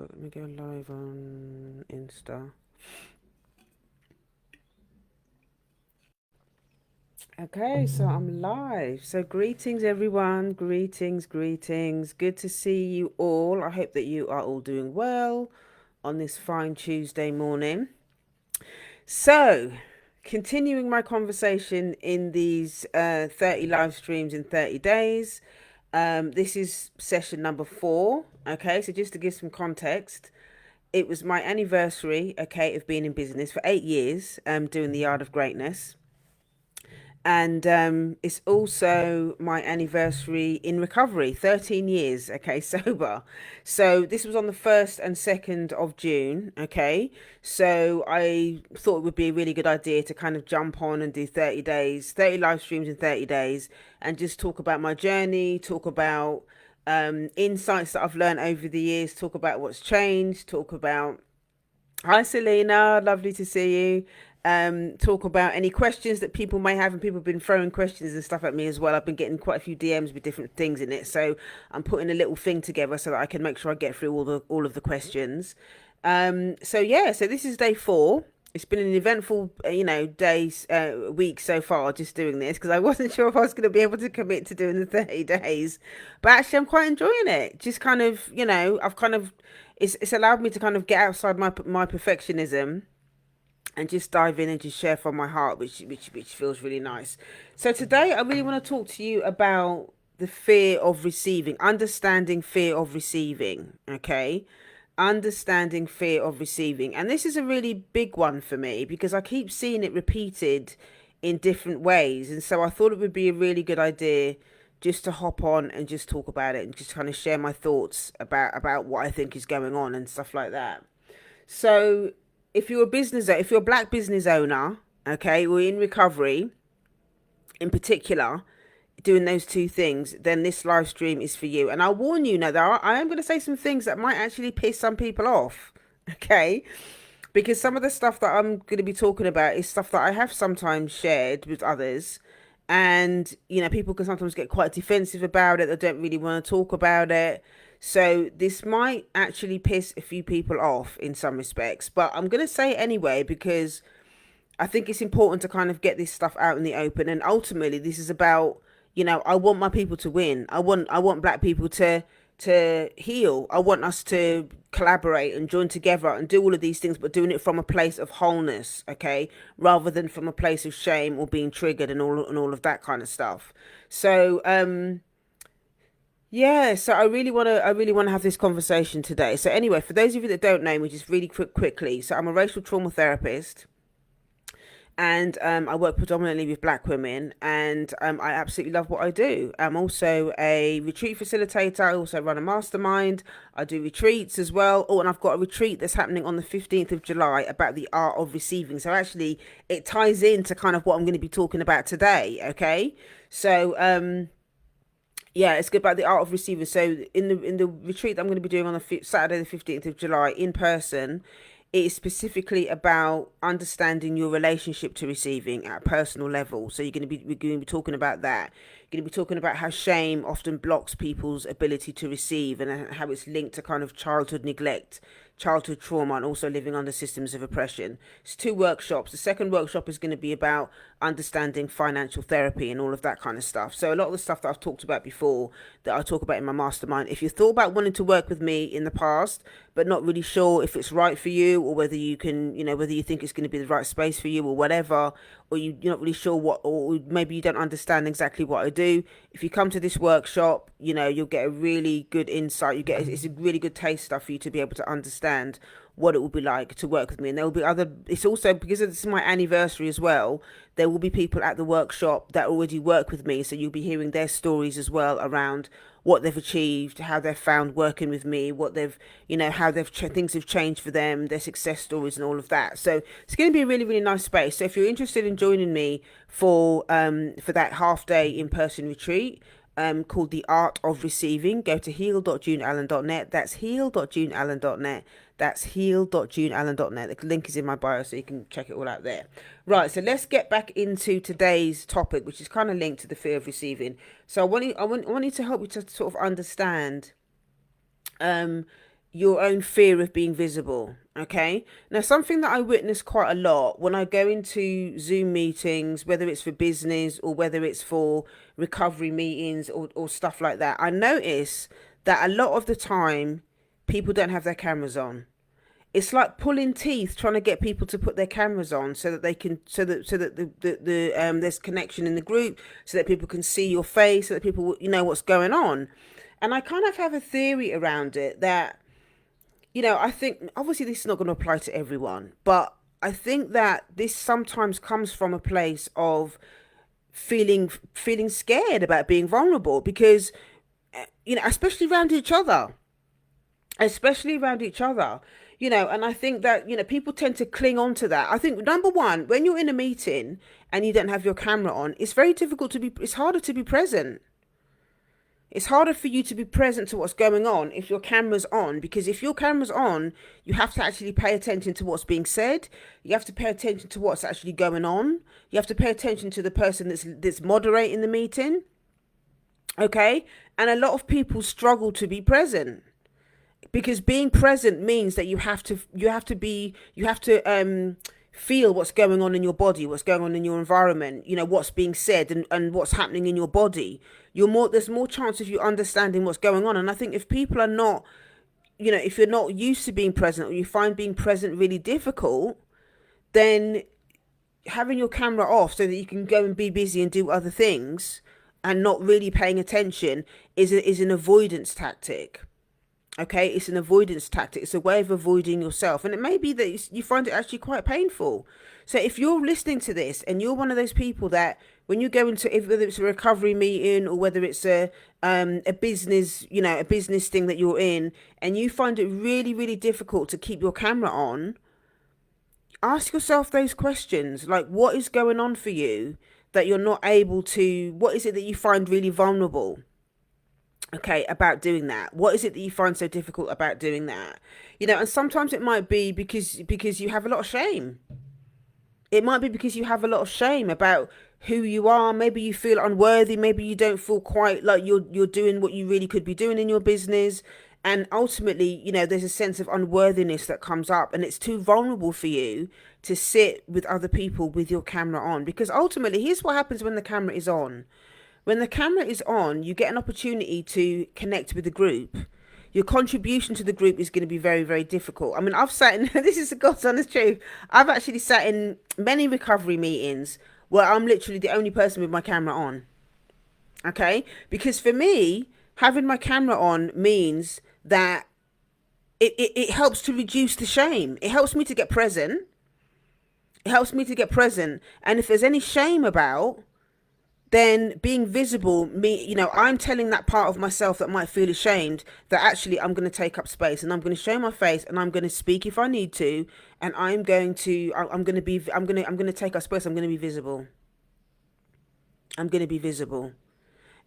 Let me go live on Insta. Okay, so I'm live. So greetings everyone. Greetings. Good to see you all. I hope that you are all doing well on this fine Tuesday morning. So, continuing my conversation in these 30 live streams in 30 days. This is session number 4. Okay, so just to give some context, it was my anniversary, okay, of being in business for 8 years, doing the Art of Greatness. And it's also my anniversary in recovery, 13 years, okay, sober. So this was on the 1st and 2nd of June, okay. So I thought it would be a really good idea to kind of jump on and do 30 days, 30 live streams in 30 days, and just talk about my journey, talk about insights that I've learned over the years, talk about what's changed, talk about hi, Selena. Lovely to see you. Talk about any questions that people may have, and people have been throwing questions and stuff at me as well. I've been getting quite a few DMs with different things in it, so I'm putting a little thing together so that I can make sure I get through all of the questions. So yeah, so this is day 4. It's been an eventful, days, week so far, just doing this because I wasn't sure if I was going to be able to commit to doing the 30 days, but actually I'm quite enjoying it. Just kind of, I've kind of, it's allowed me to kind of get outside my perfectionism and just dive in and just share from my heart, which feels really nice. So today I really want to talk to you about the fear of receiving, understanding fear of receiving. Okay, understanding fear of receiving, and this is a really big one for me because I keep seeing it repeated in different ways, and so I thought it would be a really good idea just to hop on and just talk about it and just kind of share my thoughts about what I think is going on and stuff like that. So, if you're a black business owner, okay, or in recovery, in particular, doing those two things, then this live stream is for you. And I'll warn you now that I am going to say some things that might actually piss some people off, okay? Because some of the stuff that I'm going to be talking about is stuff that I have sometimes shared with others. And, people can sometimes get quite defensive about it. They don't really want to talk about it. So this might actually piss a few people off in some respects. But I'm going to say it anyway because I think it's important to kind of get this stuff out in the open. And ultimately, this is about, I want my people to win. I want black people to heal. I want us to collaborate and join together and do all of these things, but doing it from a place of wholeness, okay, rather than from a place of shame or being triggered and all of that kind of stuff. So yeah, so I really want to have this conversation today. So anyway, for those of you that don't know me, just really quickly, so I'm a racial trauma therapist and I work predominantly with black women, and I absolutely love what I do. I'm also a retreat facilitator. I also run a mastermind. I do retreats as well. Oh, and I've got a retreat that's happening on the 15th of July about the art of receiving. So actually, it ties into kind of what I'm going to be talking about today. Okay, so yeah, it's good about the art of receiving. So in the retreat that I'm going to be doing on the Saturday the 15th of July in person, it is specifically about understanding your relationship to receiving at a personal level. So we're going to be talking about that. You're going to be talking about how shame often blocks people's ability to receive and how it's linked to kind of childhood neglect, childhood trauma, and also living under systems of oppression. It's 2 workshops. The second workshop is going to be about understanding financial therapy and all of that kind of stuff. So a lot of the stuff that I've talked about before, that I talk about in my mastermind, if you thought about wanting to work with me in the past but not really sure if it's right for you, or whether you can, whether you think it's going to be the right space for you or whatever, or you're not really sure what, or maybe you don't understand exactly what I do, if you come to this workshop, you'll get a really good insight. It's a really good taste stuff for you to be able to understand what it will be like to work with me. And there will be other, it's also because this is my anniversary as well, there will be people at the workshop that already work with me, so you'll be hearing their stories as well around what they've achieved, how they've found working with me, what they've, how things have changed for them, their success stories and all of that. So it's going to be a really, really nice space. So if you're interested in joining me for that half day in person retreat, called The Art of Receiving, go to heal.juneallen.net. That's heal.juneallen.net. That's heal.juneallen.net. The link is in my bio, so you can check it all out there. Right, so let's get back into today's topic, which is kind of linked to the fear of receiving. So I wanted to help you to sort of understand your own fear of being visible. Okay. Now, something that I witness quite a lot when I go into Zoom meetings, whether it's for business or whether it's for recovery meetings or stuff like that, I notice that a lot of the time people don't have their cameras on. It's like pulling teeth trying to get people to put their cameras on so that they can so that there's connection in the group, so that people can see your face, so that people know what's going on. And I kind of have a theory around it that, I think obviously this is not going to apply to everyone, but I think that this sometimes comes from a place of feeling scared about being vulnerable because, especially around each other, especially around each other. And I think that, people tend to cling on to that. I think number one, when you're in a meeting and you don't have your camera on, it's harder to be present. It's harder for you to be present to what's going on if your camera's on, because if your camera's on, you have to actually pay attention to what's being said. You have to pay attention to what's actually going on. You have to pay attention to the person that's moderating the meeting. Okay? And a lot of people struggle to be present because being present means that you have to feel what's going on in your body, what's going on in your environment, what's being said and what's happening in your body. There's more chance of you understanding what's going on. And I think if people are not, if you're not used to being present, or you find being present really difficult, then having your camera off so that you can go and be busy and do other things and not really paying attention is an avoidance tactic. Okay, it's an avoidance tactic. It's a way of avoiding yourself. And it may be that you find it actually quite painful. So if you're listening to this and you're one of those people that when you go into, whether it's a recovery meeting or whether it's a business, a business thing that you're in, and you find it really, really difficult to keep your camera on, ask yourself those questions. Like, what is going on for you that you're not able to, what is it that you find really vulnerable? Okay, about doing that. What is it that you find so difficult about doing that? And sometimes it might be because you have a lot of shame. It might be because you have a lot of shame about who you are. Maybe you feel unworthy. Maybe you don't feel quite like you're doing what you really could be doing in your business. And ultimately, there's a sense of unworthiness that comes up, and it's too vulnerable for you to sit with other people with your camera on. Because ultimately, here's what happens when the camera is on. When the camera is on, you get an opportunity to connect with the group. Your contribution to the group is going to be very, very difficult. I mean, I've sat in, this is the God's honest truth, I've actually sat in many recovery meetings where I'm literally the only person with my camera on. Okay? Because for me, having my camera on means that it helps to reduce the shame. It helps me to get present. It helps me to get present. And if there's any shame about, then being visible, I'm telling that part of myself that might feel ashamed that actually I'm going to take up space and I'm going to show my face and I'm going to speak if I need to, and I'm going to take up space. I'm going to be visible. I'm going to be visible.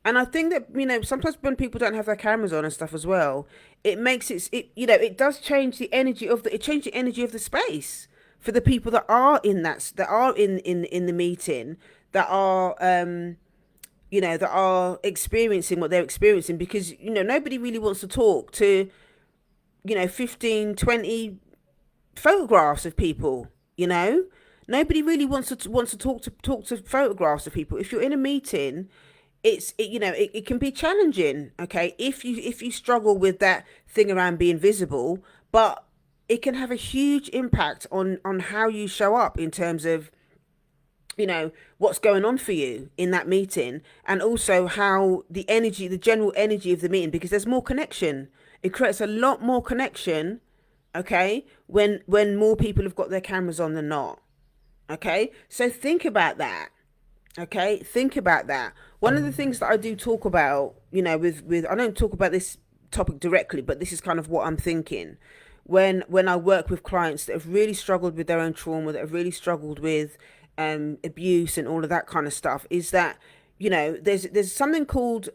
And I think that, sometimes when people don't have their cameras on and stuff as well, it makes it does change the energy it changes the energy of the space for the people that are in the meeting, that are that are experiencing what they're experiencing, because nobody really wants to talk to 15, 20 photographs of people. Nobody really wants to talk to photographs of people. If you're in a meeting, it can be challenging, okay, if you struggle with that thing around being visible, but it can have a huge impact on how you show up in terms of what's going on for you in that meeting, and also how the general energy of the meeting, because there's more connection. It creates a lot more connection, okay, when more people have got their cameras on than not. Okay, so think about that. Okay, think about that. One of the things that I do talk about, with I don't talk about this topic directly, but this is kind of what I'm thinking when I work with clients that have really struggled with their own trauma, that have really struggled with abuse and all of that kind of stuff, is that there's something called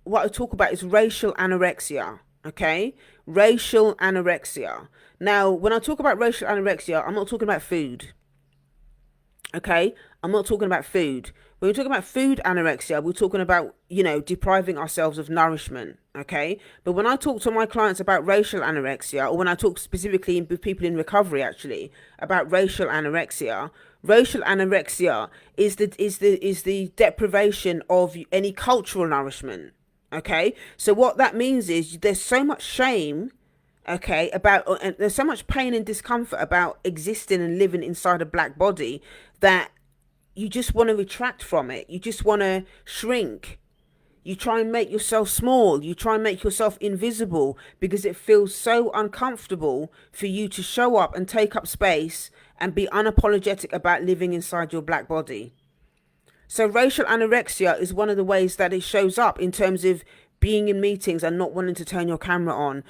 what I talk about is racial anorexia. Okay, racial anorexia. Now, when I talk about racial anorexia, I'm not talking about food. Okay, I'm not talking about food. When we're talking about food anorexia, we're talking about depriving ourselves of nourishment. Okay. But when I talk to my clients about racial anorexia, or when I talk specifically with people in recovery actually about racial anorexia is the deprivation of any cultural nourishment. Okay. So what that means is there's so much shame, okay, about, and there's so much pain and discomfort about existing and living inside a black body, that you just want to retract from it. You just want to shrink. You try and make yourself small. You try and make yourself invisible because it feels so uncomfortable for you to show up and take up space and be unapologetic about living inside your black body. So racial anorexia is one of the ways that it shows up in terms of being in meetings and not wanting to turn your camera on,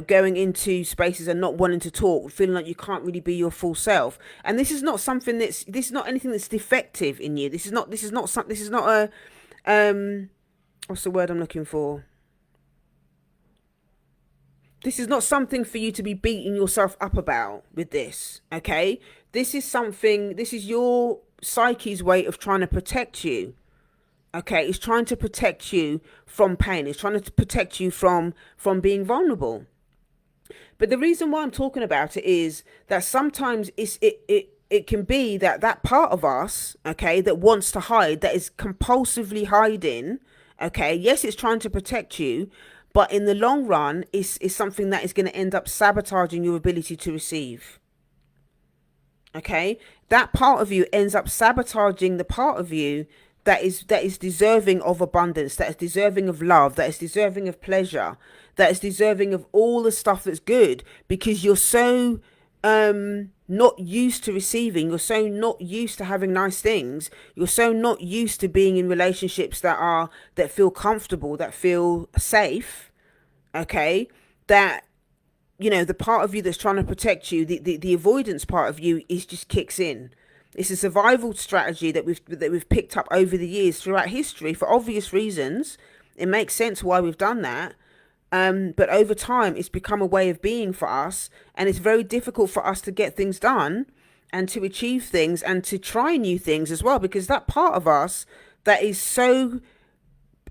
going into spaces and not wanting to talk, feeling like you can't really be your full self. And this is not anything that's defective in you. This is not a, what's the word I'm looking for? This is not something for you to be beating yourself up about with this, okay? This is your psyche's way of trying to protect you, okay? It's trying to protect you from pain. It's trying to protect you from being vulnerable. But the reason why I'm talking about it is that sometimes it can be that part of us, okay, that wants to hide, that is compulsively hiding, okay? Yes, it's trying to protect you, but in the long run, is something that is going to end up sabotaging your ability to receive. Okay, that part of you ends up sabotaging the part of you that is deserving of abundance, that is deserving of love, that is deserving of pleasure, that is deserving of all the stuff that's good, because you're so not used to receiving, you're so not used to having nice things, you're so not used to being in relationships that feel comfortable, that feel safe, okay, that the part of you that's trying to protect you, the avoidance part of you, is just kicks in. It's a survival strategy that we've picked up over the years throughout history for obvious reasons. It makes sense why we've done that. But over time, it's become a way of being for us, and it's very difficult for us to get things done and to achieve things and to try new things as well, because that part of us that is so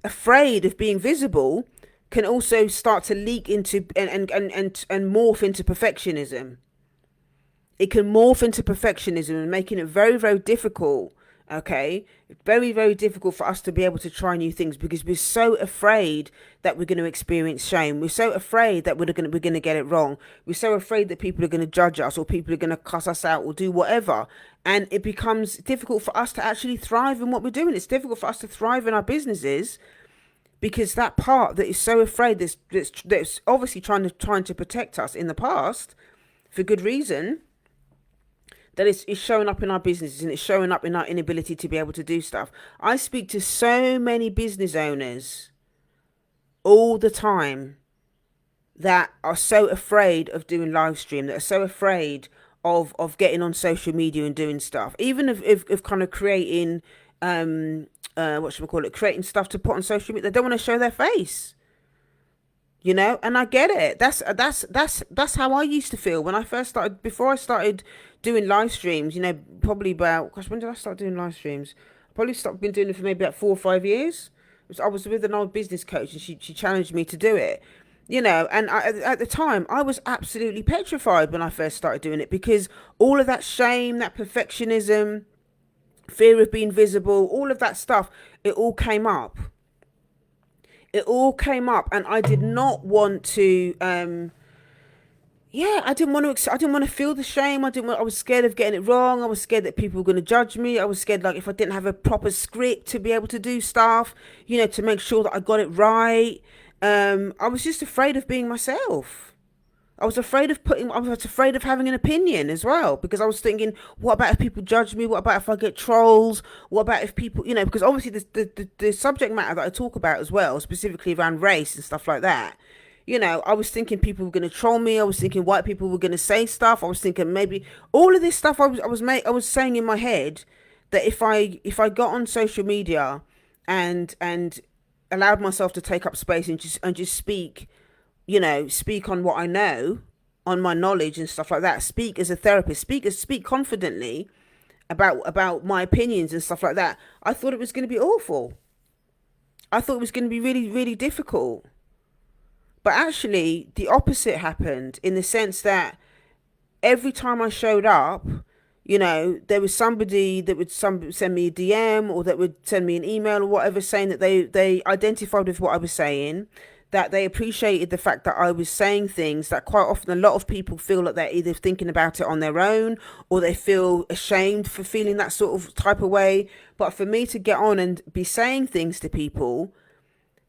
afraid of being visible can also start to leak into and morph into perfectionism. It can morph into perfectionism and making it very, very difficult, okay, very, very difficult for us to be able to try new things, because we're so afraid that we're going to experience shame. We're so afraid that we're going to get it wrong. We're so afraid that people are going to judge us, or people are going to cuss us out, or do whatever, and it becomes difficult for us to actually thrive in what we're doing. It's difficult for us to thrive in our businesses, because that part that is so afraid, that's obviously trying to protect us in the past for good reason, that it's showing up in our businesses, and it's showing up in our inability to be able to do stuff. I speak to so many business owners all the time that are so afraid of doing live stream, that are so afraid of getting on social media and doing stuff, even if kind of creating what should we call it, creating stuff to put on social media. They don't want to show their face, and I get it. That's how I used to feel when I first started, before I started doing live streams, probably about, gosh, when did I start doing live streams? I probably been doing it for maybe about 4 or 5 years. I was with an old business coach, and she challenged me to do it, and at the time I was absolutely petrified when I first started doing it, because all of that shame, that perfectionism, fear of being visible, all of that stuff, it all came up. And I did not want to I didn't want to feel the shame. I was scared of getting it wrong. I was scared that people were going to judge me. I was scared, like, if I didn't have a proper script to be able to do stuff, to make sure that I got it right. I was just afraid of being myself. I was afraid of having an opinion as well, because I was thinking, what about if people judge me? What about if I get trolls? What about if people, because obviously the subject matter that I talk about as well, specifically around race and stuff like that, I was thinking people were going to troll me. I was thinking white people were going to say stuff. I was thinking maybe all of this stuff I was saying in my head, that if I got on social media and allowed myself to take up space and just speak, speak on what I know, on my knowledge and stuff like that, speak as a therapist, speak confidently about my opinions and stuff like that, I thought it was going to be awful. I thought it was going to be really, really difficult. But actually, the opposite happened in the sense that every time I showed up, there was somebody that would send me a DM, or that would send me an email or whatever, saying that they identified with what I was saying, that they appreciated the fact that I was saying things that quite often a lot of people feel that they're either thinking about it on their own, or they feel ashamed for feeling that sort of type of way. But for me to get on and be saying things to people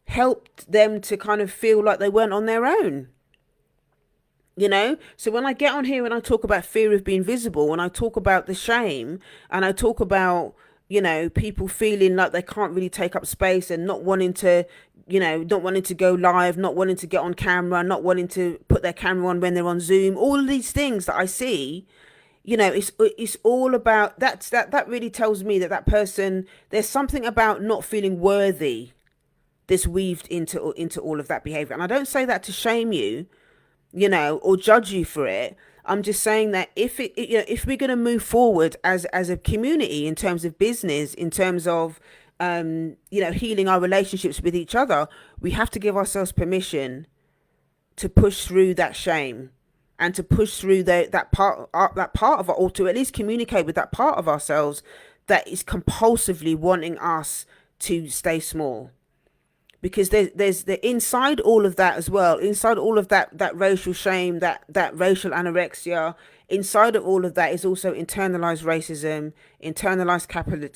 helped them to kind of feel like they weren't on their own. So when I get on here and I talk about fear of being visible, and I talk about the shame, and I talk about, people feeling like they can't really take up space, and not wanting to, not wanting to go live, not wanting to get on camera, not wanting to put their camera on when they're on Zoom, all of these things that I see, it's all about that really tells me that person, there's something about not feeling worthy that's weaved into all of that behavior. And I don't say that to shame you, or judge you for it. I'm just saying that if we're going to move forward as a community, in terms of business, in terms of healing our relationships with each other, we have to give ourselves permission to push through that shame, and to push through that part of it, or to at least communicate with that part of ourselves that is compulsively wanting us to stay small. Because there's the inside all of that as well, inside all of that racial shame, that racial anorexia, inside of all of that is also internalized racism, internalized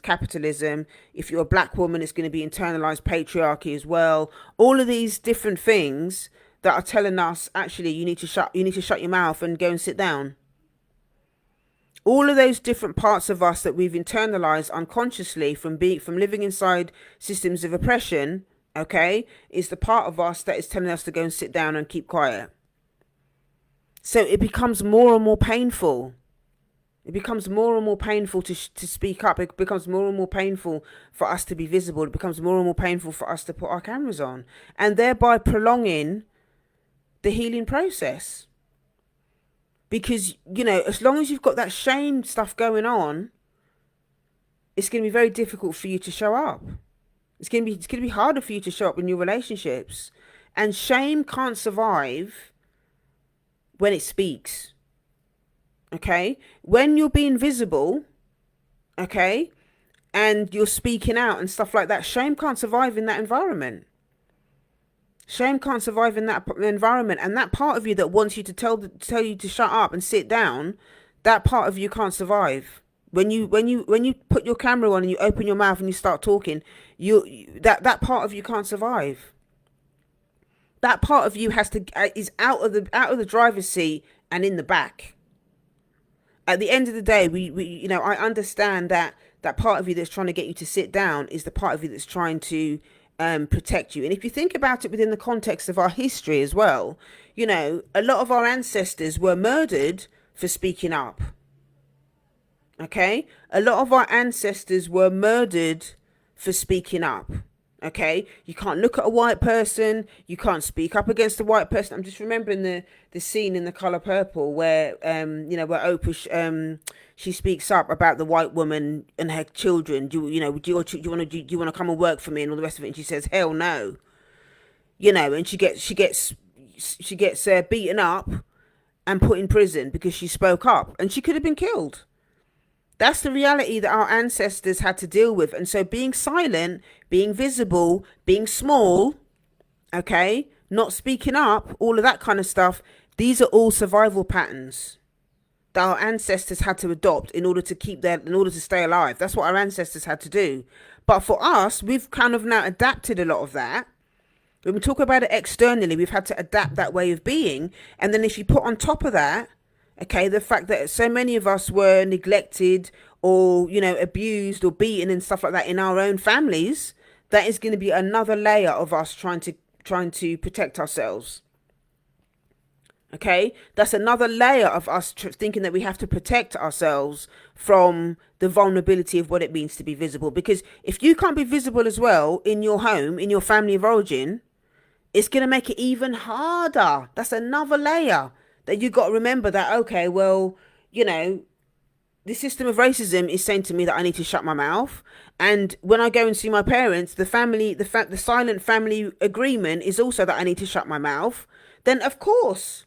capitalism. If you're a black woman, it's going to be internalized patriarchy as well. All of these different things that are telling us, actually, you need to shut your mouth and go and sit down. All of those different parts of us that we've internalized unconsciously from living inside systems of oppression, okay, is the part of us that is telling us to go and sit down and keep quiet. So it becomes more and more painful. It becomes more and more painful to speak up. It becomes more and more painful for us to be visible. It becomes more and more painful for us to put our cameras on, and thereby prolonging the healing process. Because, as long as you've got that shame stuff going on, it's going to be very difficult for you to show up. It's going to be harder for you to show up in your relationships. And shame can't survive when it speaks. Okay? When you're being visible, okay, and you're speaking out and stuff like that, shame can't survive in that environment. Shame can't survive in that environment. And that part of you that wants you to tell you to shut up and sit down, that part of you can't survive. When you put your camera on and you open your mouth and you start talking, that part of you can't survive. That part of you is out of the driver's seat and in the back. At the end of the day, I understand that part of you that's trying to get you to sit down is the part of you that's trying to protect you. And if you think about it within the context of our history as well, a lot of our ancestors were murdered for speaking up. Okay, a lot of our ancestors were murdered for speaking up. Okay, you can't look at a white person, you can't speak up against a white person. I'm just remembering the scene in The Color Purple where where Oprah she speaks up about the white woman and her children. Do you want to come and work for me and all the rest of it? And she says, hell no. And she gets beaten up and put in prison because she spoke up, and she could have been killed. That's the reality that our ancestors had to deal with. And so being silent, being visible, being small, okay, not speaking up, all of that kind of stuff, these are all survival patterns that our ancestors had to adopt in order to stay alive. That's what our ancestors had to do. But for us, we've kind of now adapted a lot of that. When we talk about it externally, we've had to adapt that way of being. And then if you put on top of that, okay, the fact that so many of us were neglected or, abused or beaten and stuff like that in our own families, that is going to be another layer of us trying to protect ourselves. Okay, that's another layer of us thinking that we have to protect ourselves from the vulnerability of what it means to be visible. Because if you can't be visible as well in your home, in your family of origin, it's going to make it even harder. That's another layer that you got to remember that, okay, well, the system of racism is saying to me that I need to shut my mouth. And when I go and see my parents, the silent family agreement is also that I need to shut my mouth. then of course,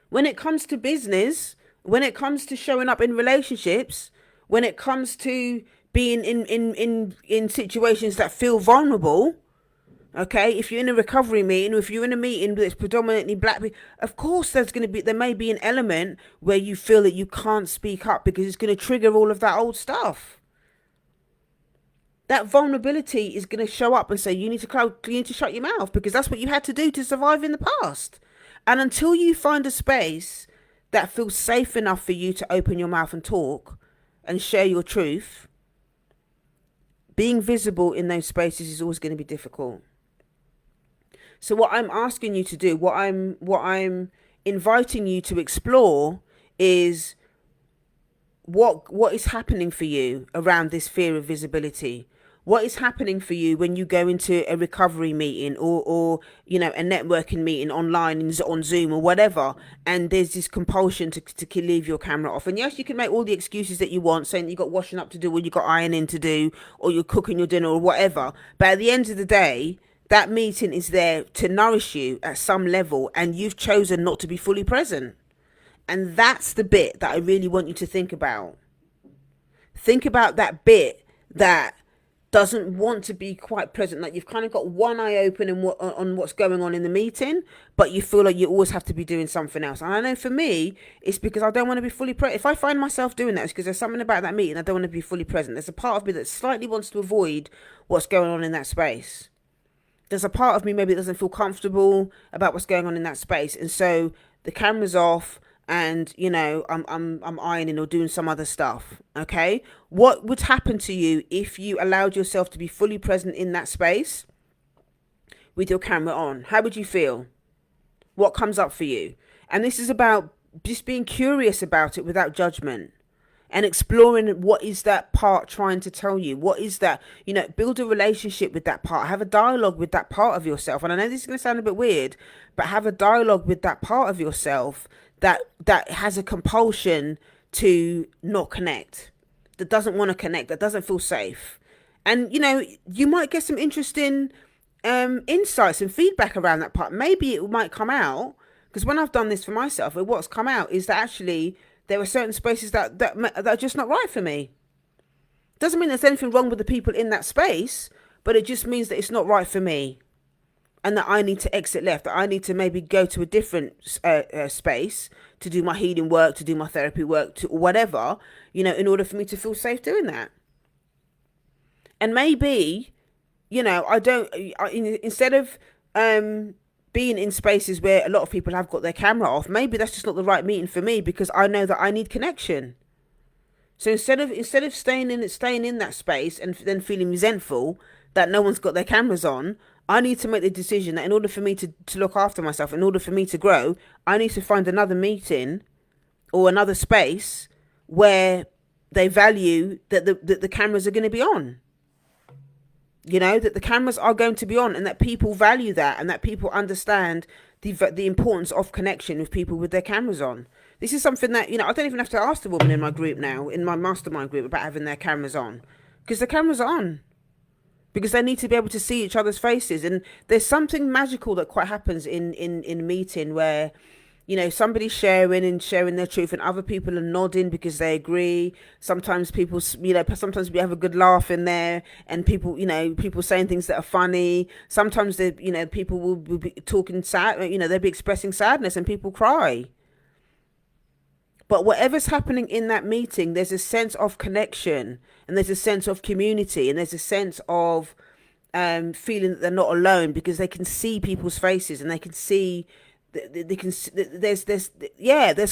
when it comes to business, when it comes to showing up in relationships, when it comes to being in situations that feel vulnerable, okay, if you're in a recovery meeting, or if you're in a meeting that's predominantly black people, of course there may be an element where you feel that you can't speak up because it's going to trigger all of that old stuff. That vulnerability is going to show up and say you need to shut your mouth, because that's what you had to do to survive in the past. And until you find a space that feels safe enough for you to open your mouth and talk and share your truth, being visible in those spaces is always going to be difficult. So what I'm asking you to do, what I'm inviting you to explore is what is happening for you around this fear of visibility. What is happening for you when you go into a recovery meeting, or a networking meeting online on Zoom or whatever, and there's this compulsion to leave your camera off. And yes, you can make all the excuses that you want, saying you got washing up to do, or you got ironing to do, or you're cooking your dinner or whatever. But at the end of the day, that meeting is there to nourish you at some level, and you've chosen not to be fully present. And that's the bit that I really want you to think about. Think about that bit that doesn't want to be quite present. Like, you've kind of got one eye open on what's going on in the meeting, but you feel like you always have to be doing something else. And I know for me, it's because I don't want to be fully present. If I find myself doing that, it's because there's something about that meeting I don't want to be fully present. There's a part of me that slightly wants to avoid what's going on in that space. There's a part of me maybe that doesn't feel comfortable about what's going on in that space. And so the camera's off, and I'm ironing or doing some other stuff. Okay, what would happen to you if you allowed yourself to be fully present in that space with your camera on? How would you feel? What comes up for you? And this is about just being curious about it without judgment, and exploring what is that part trying to tell you. What is that? Build a relationship with that part. Have a dialogue with that part of yourself. And I know this is going to sound a bit weird, but have a dialogue with that part of yourself that has a compulsion to not connect, that doesn't want to connect, that doesn't feel safe. And you might get some interesting insights and feedback around that part. Maybe it might come out, because when I've done this for myself, what's come out is that actually there are certain spaces that are just not right for me. Doesn't mean there's anything wrong with the people in that space, but it just means that it's not right for me, and that I need to exit left, that I need to maybe go to a different space to do my healing work, to do my therapy work, to whatever, in order for me to feel safe doing that. And maybe, instead of being in spaces where a lot of people have got their camera off, maybe that's just not the right meeting for me, because I know that I need connection. So instead of staying in that space and then feeling resentful that no one's got their cameras on, I need to make the decision that in order for me to look after myself, in order for me to grow, I need to find another meeting or another space where they value that the cameras are going to be on. That the cameras are going to be on, and that people value that, and that people understand the importance of connection with people with their cameras on. This is something that, I don't even have to ask the woman in my group now, in my mastermind group, about having their cameras on, because the cameras are on. Because they need to be able to see each other's faces. And there's something magical that quite happens in a meeting where, somebody's sharing their truth, and other people are nodding because they agree. Sometimes sometimes we have a good laugh in there, and people saying things that are funny. Sometimes people will be talking sad, they'll be expressing sadness, and people cry. But whatever's happening in that meeting, there's a sense of connection, and there's a sense of community, and there's a sense of feeling that they're not alone, because they can see people's faces, and they can see there's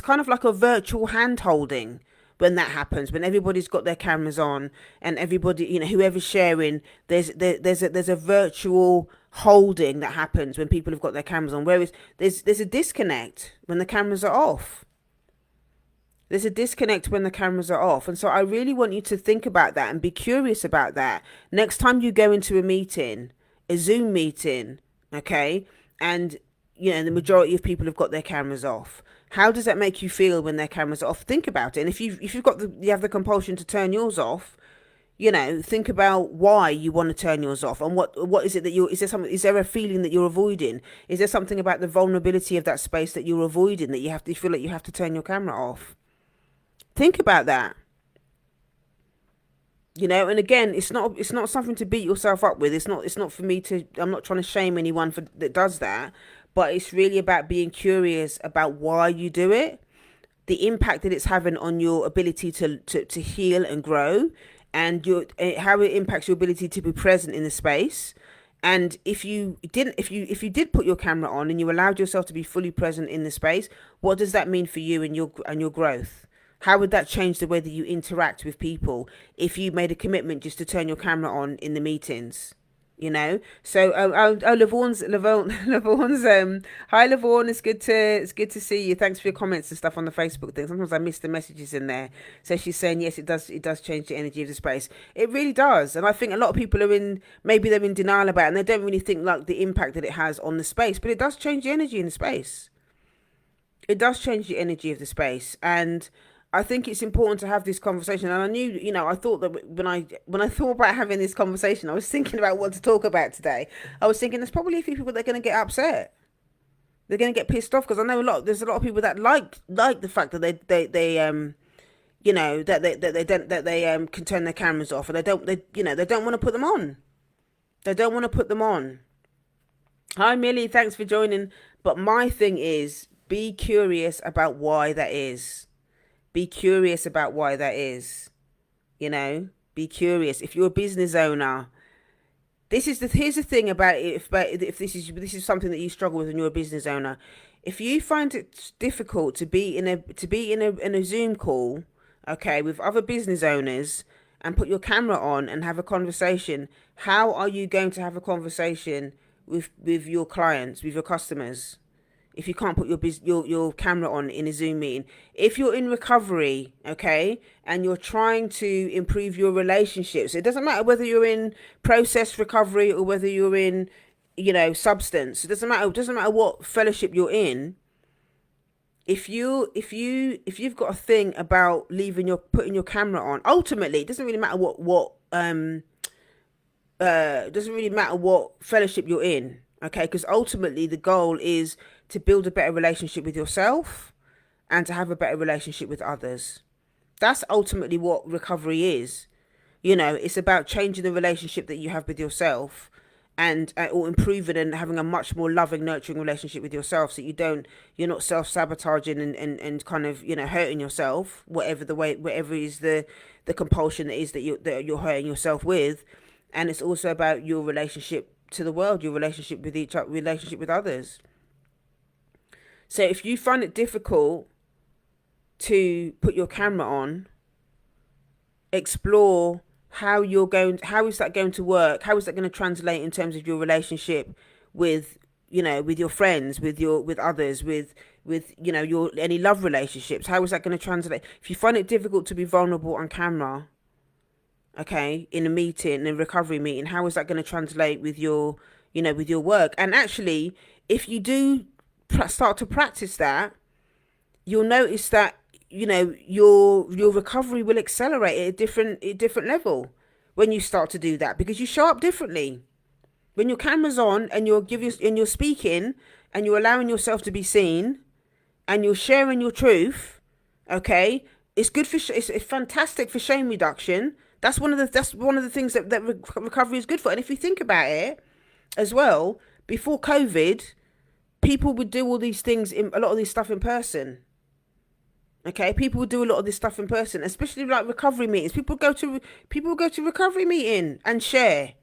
kind of like a virtual hand holding when that happens, when everybody's got their cameras on, and everybody, whoever's sharing, there's a virtual holding that happens when people have got their cameras on. Whereas there's a disconnect when the cameras are off. There's a disconnect when the cameras are off. And so I really want you to think about that and be curious about that. Next time you go into a meeting, a Zoom meeting, okay, and, the majority of people have got their cameras off. How does that make you feel when their cameras are off? Think about it. And if you have the compulsion to turn yours off, Think about why you want to turn yours off, and what is it that is there something, is there a feeling that you're avoiding? Is there something about the vulnerability of that space that you're avoiding, that you feel like you have to turn your camera off? Think about that. And again, it's not something to beat yourself up with. It's not for me to, I'm not trying to shame anyone for that does that, but it's really about being curious about why you do it, the impact that it's having on your ability to heal and grow, and how it impacts your ability to be present in the space. And if you did put your camera on and you allowed yourself to be fully present in the space, what does that mean for you and your growth? How would that change the way that you interact with people if you made a commitment just to turn your camera on in the meetings? So Lavon's hi Lavon, it's good to see you. Thanks for your comments and stuff on the Facebook thing. Sometimes I miss the messages in there. So she's saying yes, it does change the energy of the space. It really does. And I think a lot of people maybe they're in denial about it, and they don't really think like the impact that it has on the space, but it does change the energy in the space. It does change the energy of the space. And I think it's important to have this conversation. And I knew, I thought that when I thought about having this conversation, I was thinking about what to talk about today. I was thinking there's probably a few people that are going to get upset. They're going to get pissed off, because I know there's a lot of people that like the fact that they can turn their cameras off, and they don't want to put them on. They don't want to put them on. Hi Millie, thanks for joining. But my thing is, be curious about why that is. Be curious about why that is. Be curious. If you're a business owner, here's the thing about it. If this is something that you struggle with when you're a business owner, if you find it difficult to be in a Zoom call, okay, with other business owners, and put your camera on and have a conversation, how are you going to have a conversation with your clients, with your customers, if you can't put your camera on in a Zoom meeting? If you're in recovery, okay, and you're trying to improve your relationships, it doesn't matter whether you're in process recovery or whether you're in, substance. It doesn't matter. It doesn't matter what fellowship you're in. If you've got a thing about putting your camera on, ultimately it doesn't really matter what it doesn't really matter what fellowship you're in, okay? Because ultimately the goal is to build a better relationship with yourself and to have a better relationship with others. That's ultimately what recovery is. It's about changing the relationship that you have with yourself, and or improving and having a much more loving, nurturing relationship with yourself, so you're not self-sabotaging and kind of hurting yourself, whatever is the compulsion that is that you're hurting yourself with. And it's also about your relationship to the world, your relationship with each other, relationship with others. So if you find it difficult to put your camera on, explore how is that going to work? How is that going to translate in terms of your relationship with your friends, with others, with your any love relationships? How is that going to translate? If you find it difficult to be vulnerable on camera, okay, in a recovery meeting, how is that going to translate with your work? And actually, if you do start to practice that, you'll notice that your recovery will accelerate at a different level when you start to do that, because you show up differently when your camera's on and you're speaking and you're allowing yourself to be seen and you're sharing your truth. Okay, it's good it's fantastic for shame reduction. That's one of the things that recovery is good for. And if you think about it as well, before COVID, people would do all these things, a lot of this stuff in person. Okay, people would do a lot of this stuff in person, especially like recovery meetings. People go to recovery meeting and share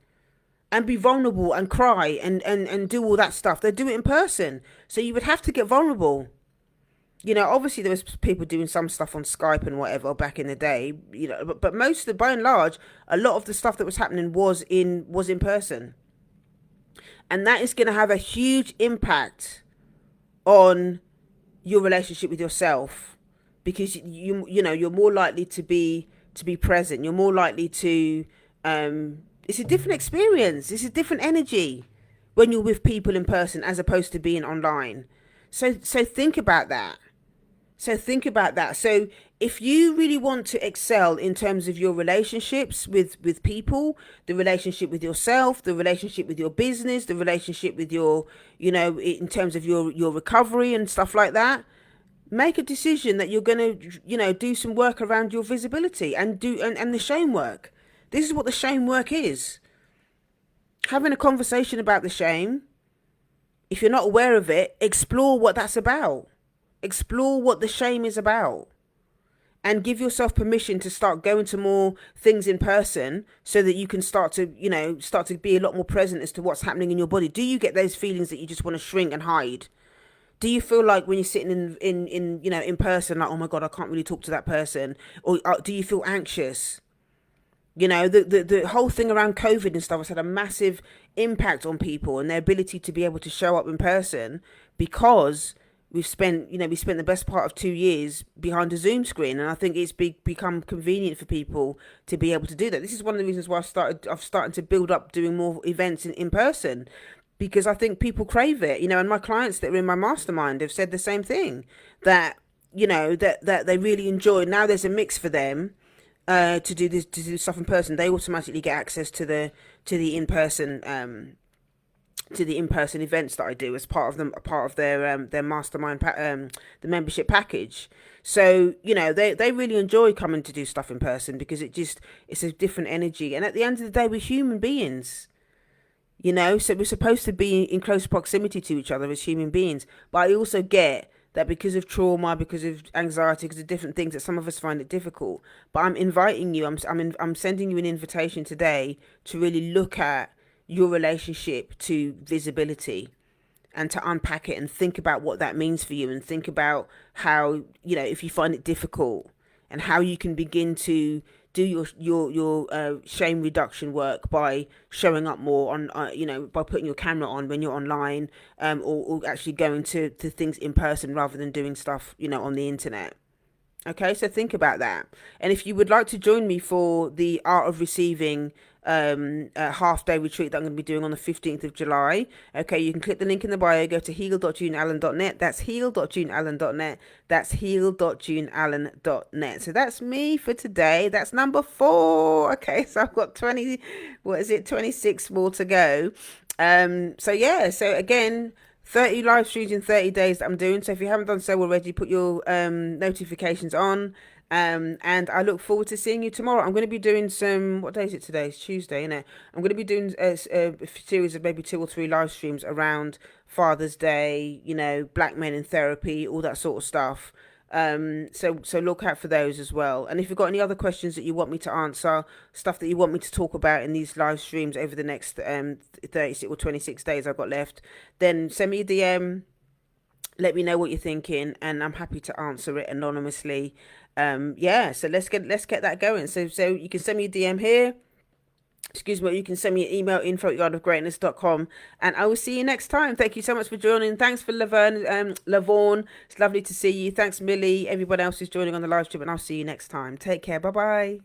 and be vulnerable and cry and do all that stuff. They do it in person. So you would have to get vulnerable. Obviously there was people doing some stuff on Skype and whatever back in the day, but by and large, a lot of the stuff that was happening was in person. And that is going to have a huge impact on your relationship with yourself, because you're more likely to be present. You're more likely to it's a different experience. It's a different energy when you're with people in person as opposed to being online. So think about that. So think about that. So if you really want to excel in terms of your relationships with people, the relationship with yourself, the relationship with your business, the relationship with your, in terms of your recovery and stuff like that, make a decision that you're going to, do some work around your visibility and and the shame work. This is what the shame work is. Having a conversation about the shame. If you're not aware of it, explore what that's about. Explore what the shame is about, and give yourself permission to start going to more things in person so that you can start to, start to be a lot more present as to what's happening in your body. Do you get those feelings that you just want to shrink and hide? Do you feel like when you're sitting in person, like, oh my God, I can't really talk to that person? Or do you feel anxious? The whole thing around COVID and stuff has had a massive impact on people and their ability to be able to show up in person, because we spent the best part of 2 years behind a Zoom screen, and I think it's become convenient for people to be able to do that. This is one of the reasons why I've started to build up doing more events in person, because I think people crave it, and my clients that are in my mastermind have said the same thing, that that they really enjoy. Now there's a mix for them to do stuff in person. They automatically get access to the in person events that I do as part of them, part of their mastermind the membership package. So they really enjoy coming to do stuff in person, because it's a different energy. And at the end of the day, we're human beings. So we're supposed to be in close proximity to each other as human beings. But I also get that because of trauma, because of anxiety, because of different things, that some of us find it difficult. But I'm inviting you. I'm sending you an invitation today to really look at your relationship to visibility, and to unpack it and think about what that means for you, and think about how, if you find it difficult, and how you can begin to do your shame reduction work by showing up more on, by putting your camera on when you're online, or actually going to things in person rather than doing stuff, on the internet. Okay, so think about that. And if you would like to join me for the Art of Receiving half-day retreat that I'm going to be doing on the 15th of July, okay, you can click the link in the bio, go to heal.juneallen.net. That's heal.juneallen.net. That's heal.juneallen.net. So that's me for today. That's number 4. Okay, so I've got 26 more to go. So yeah, so again, 30 live streams in 30 days that I'm doing. So if you haven't done so already, put your notifications on. And I look forward to seeing you tomorrow. I'm going to be doing some, what day is it today? It's Tuesday, isn't it? I'm going to be doing a series of maybe 2 or 3 live streams around Father's Day, black men in therapy, all that sort of stuff. So look out for those as well. And if you've got any other questions that you want me to answer, stuff that you want me to talk about in these live streams over the next 36 or 26 days I've got left, then send me a DM. Let me know what you're thinking, and I'm happy to answer it anonymously. Yeah, so let's get that going. So you can send me a DM here. Excuse me, you can send me an email, info@yardofgreatness.com, and I will see you next time. Thank you so much for joining. Thanks for Laverne. It's lovely to see you. Thanks, Millie, everyone else who's joining on the live stream, and I'll see you next time. Take care. Bye bye.